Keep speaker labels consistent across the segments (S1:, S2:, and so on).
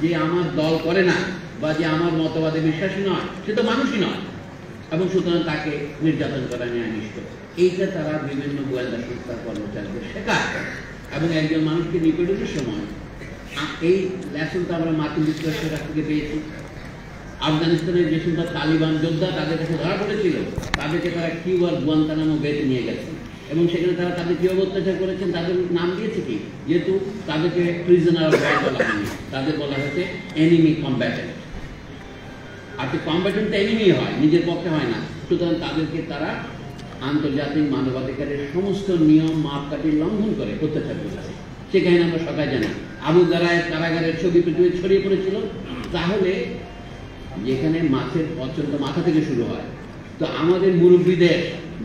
S1: যে আমার দল করে না বা যে আমার মতবাদে বিশ্বাসী নয়, সে তো মানুষই নয়, এবং সুতরাং তাকে নির্যাতন করা ন্যায়নিষ্ঠ। এইটা তারা বিভিন্ন গোয়েন্দা সংস্থার কর্মচারীদের শেখায়। এবং একজন মানুষকে নিপীড়নের সময় এই লেসনটা আমরা মার্কিন যুক্তরাষ্ট্রের কাছ থেকে পেয়েছি। আফগানিস্তানের যে সমস্ত তালিবান যোদ্ধা তাদের কাছে ধরা পড়েছিল, তাদেরকে তারা কিউবার গুয়ান্তানামো বেতে নিয়ে গেছে, এবং সেখানে তারা তাদের কীভাবে অত্যাচার করেছেন তাদের নাম দিয়েছে কি, যেহেতু তাদেরকে প্রিজনার অফ ওয়ার বলা হয়নি, তাদের বলা হয়েছে এনিমি কম্ব্যাটেন্ট। আর কম্ব্যাটেন্ট এনিমি হয়, নিজের পক্ষে হয় না। সুতরাং তাদেরকে তারা আন্তর্জাতিক মানবাধিকারের সমস্ত নিয়ম মাপকাঠি লঙ্ঘন করে অত্যাচার করেছে। সেখানে আমরা সবাই জানি আবু গারায়ের কারাগারের ছবি পৃথিবী ছড়িয়ে পড়েছিল। তাহলে যেখানে মাছের পর্যন্ত মাথা থেকে শুরু হয়, তো আমাদের মুরব্বীদের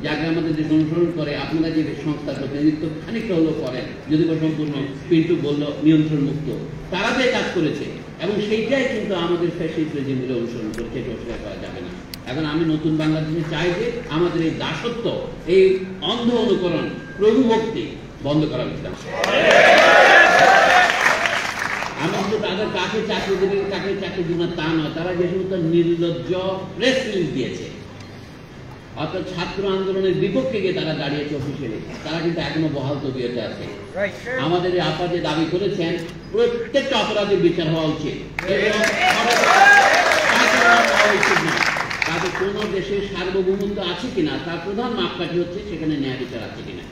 S1: যাকে আমাদের দেশ অনুসরণ করে, আপনারা যে সংস্থার প্রতিনিধিত্ব খানিকটা হলেও করেন, যদি সম্পূর্ণ পিন্টু বলল নিয়ন্ত্রণ মুক্ত, তারা যে কাজ করেছে এবং সেইটাই কিন্তু আমাদের ফ্যাসিস্ট রেজিমগুলো অনুসরণ করেছে, এটা অস্বীকার করা যাবে না। এখন আমি নতুন বাংলাদেশে চাই যে আমাদের এই দাসত্ব, এই অন্ধ অনুকরণ, প্রভুভক্তি বন্ধ করা উচিত। আমি কিন্তু তাদের কাকে চাকরি দেবে কাকে চাকরি দিব না তা নয়, তারা যে সমস্ত নির্লজ্জ প্রেস রিলিজ দিয়েছে, অর্থাৎ ছাত্র আন্দোলনের বিপক্ষে গিয়ে তারা দাঁড়িয়েছে অফিসিয়ালি, তারা কিন্তু এখনো বহাল তবিয়তে আছে। আমাদের আপা যে দাবি করেছেন প্রত্যেকটা অপরাধের বিচার হওয়া উচিত, তাদের কোন দেশের সার্বভৌমত্ব আছে কিনা তার প্রধান মাপকাঠি হচ্ছে সেখানে ন্যায় বিচার আছে কিনা।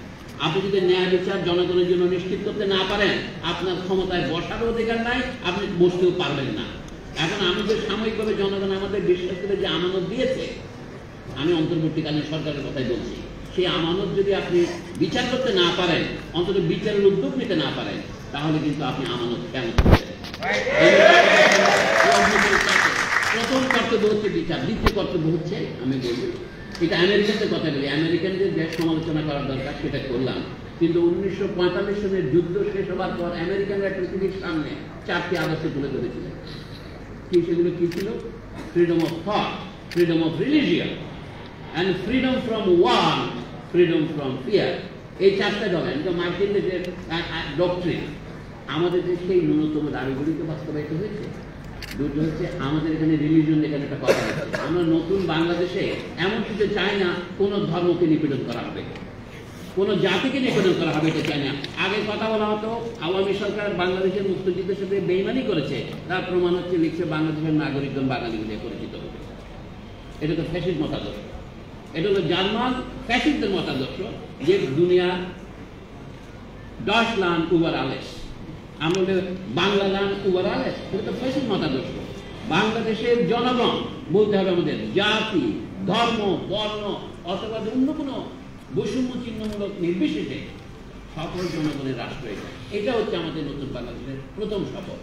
S1: আপনি যদি ন্যায় বিচার জনগণের জন্য নিশ্চিত করতে না পারেন, আপনার ক্ষমতায় বসার অধিকার নাই, আপনি বসতেও পারবেন না। এখন আমাদের সাময়িকভাবে জনগণ আমাদের বিশ্বাস করে যে আমানত দিয়েছে, আমি অন্তর্বর্তীকালীন সরকারের কথাই বলছি, সেই আমানত যদি আপনি বিচার করতে না পারেন, অন্তত বিচারের উদ্যোগ নিতে না পারেন, তাহলে কিন্তু আপনি আমানত কেন করবেন। প্রথম কর্তব্য হচ্ছে বিচার, দ্বিতীয় কর্তব্য হচ্ছে, আমি বলবো এটা আমেরিকানদের কথা বলি, আমেরিকানদের যে সমালোচনা করার দরকার সেটা করলাম, কিন্তু 1945 সনের যুদ্ধ শেষ হবার পর আমেরিকানরা পৃথিবীর সামনে 4টি আদর্শ তুলে ধরেছিল। কি সেগুলো কি ছিল? Freedom of thought, freedom of religion and freedom from war, freedom from fear. এই 4টা ধরেন তো মার্কিন দেশের ডক্ট্রিন। আমাদের দেশে এই ন্যূনতম দাবিগুলিকে বাস্তবায়িত হয়েছে। দুটো হচ্ছে আমাদের এখানে রিলিজিয়ন, এখানে একটা কথা আছে, আমরা নতুন বাংলাদেশে এমন কিছু চাই না কোনো ধর্মকে নিপীড়ন করা হবে, কোনো জাতিকে নিপীড়ন করা হবে, এটা চাই না। আগে কথা বলা হতো আওয়ামী সরকার বাংলাদেশের মুক্তিযুদ্ধের সাথে বেইমানি করেছে, তার প্রমাণ হচ্ছে লিখছে বাংলাদেশের নাগরিকগণ বাঙালি বলে পরিচিত হবে। এটা তো ফ্যাসিস্ট মতাদর্শ, এটা হলো জার্মান ফ্যাসিস্টদের মতাদর্শ যে দুনিয়া ডয়চল্যান্ড উবার আলেস, আমাদের বাংলা ল্যান্ড উবার আলেস, এটা তো ফ্যাসিস্ট মতাদর্শ। বাংলাদেশের জনগণ বলতে হবে আমাদের জাতি, ধর্ম, বর্ণ অথবা অন্য কোনো বৈষম্য চিহ্নমূলক নির্বিশেষে সকল জনগণের রাষ্ট্র। এটা হচ্ছে আমাদের নতুন বাংলাদেশের প্রথম শপথ।